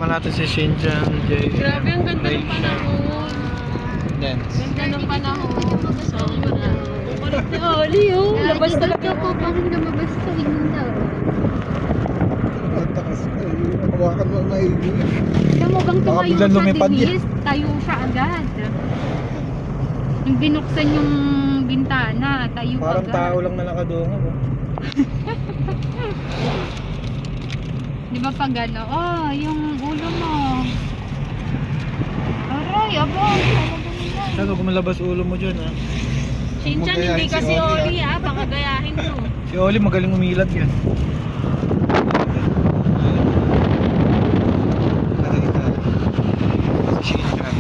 Kasama natin si Shinjan, Jay. Grabe, ang ganda ng panahon. Dance. Ganda ng panahon. Sobra. Kulit ni Oli, oh. Labas talaga po bakit lumabas sa inyo. Takas ko. Hawakan mo maigi. Alam mo bang Baka tumayo biglang siya, lumipad yan. Denise? Tayo siya agad. Yung binuksan yung bintana, tayo Parang agad. tao lang na nakadungaw. Di ba pag ano? Oh, yung ulo mo. Aray, abo. Saka kumalabas ulo mo dyan ha. Shinchan, hindi kasi Oli, ah. Baka gayahin mo. Si Oli magaling umilag yan.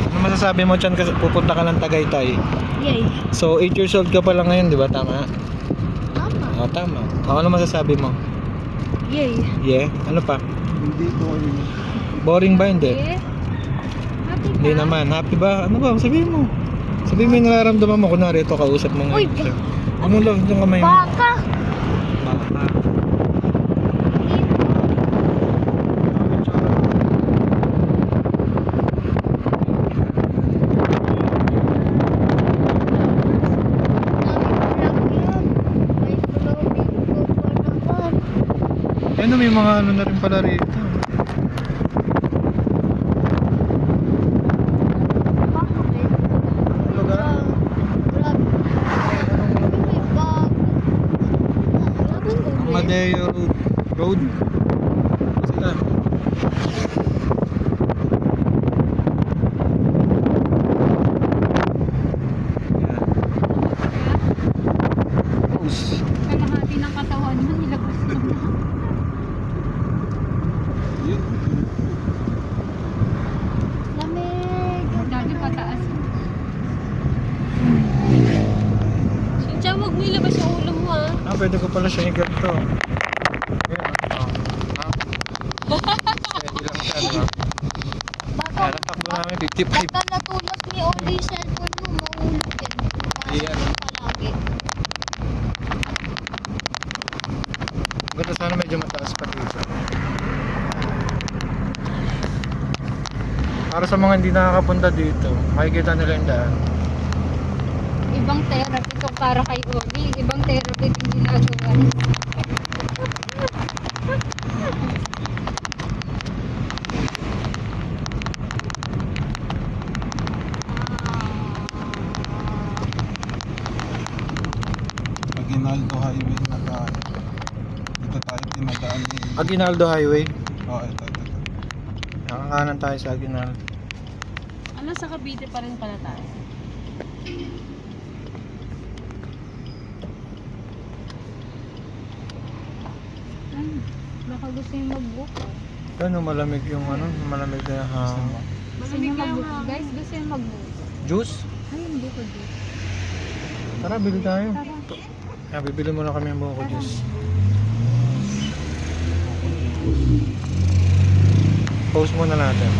Ano masasabi mo dyan kasi pupunta ka ng Tagaytay? Yay. So 8 years old ka pa lang ngayon, di ba? Tama? Tama. Oo, tama. Ano masasabi mo? Yay. Yeah? Ano pa? Hindi ko yun. Boring ba? Hindi. Eh? Happy ka? Hindi naman. Happy ba? Ano ba? Sabihin mo. Sabihin mo yung nararamdaman mo. Kunwari ito, kausap mo Uy, ngayon. Ano lang yung kamay mo? Baka. Baka. Ano, may mga ano na rin pala rito. Lugar? Amadeo Road. Sila. Yan. Post. Kalahati ng katawan mo, nilabas mo na. Lamig. Dali pataas. Shinchan, huwag mo ilabas yung ulo mo, ah. Pwede ko pala siya ganito. Ayan, pwede lang siya, diba? Baka, Kaya takbo namin 55. baka natulog ni Oli yung cellphone mo, mahulog yan. Ayan. Palagi. Ganda, sana medyo mataas pa dito. Para sa mga hindi nakakapunta dito, makikita nila yung daan. Ibang therapy ito para kay Oli. Ibang therapy yung ginagawa. Aguinaldo Highway na tayo. Dito tayo tinadaan ni... Aguinaldo Highway. Oo, ito. Nakakanan tayo sa Aguinaldo. Ano, sa Cavite pa rin pala tayo. Baka gusto yung mag-book. Ano, malamig yung ano, malamig na hangin. Gusto Malamig niyo kaya mag-book. mga... Guys, gusto yung mag-book. Juice? Ay, hindi ko juice. Tara, bili tayo. Tara. Bibili muna kami ng buko juice. Post muna natin.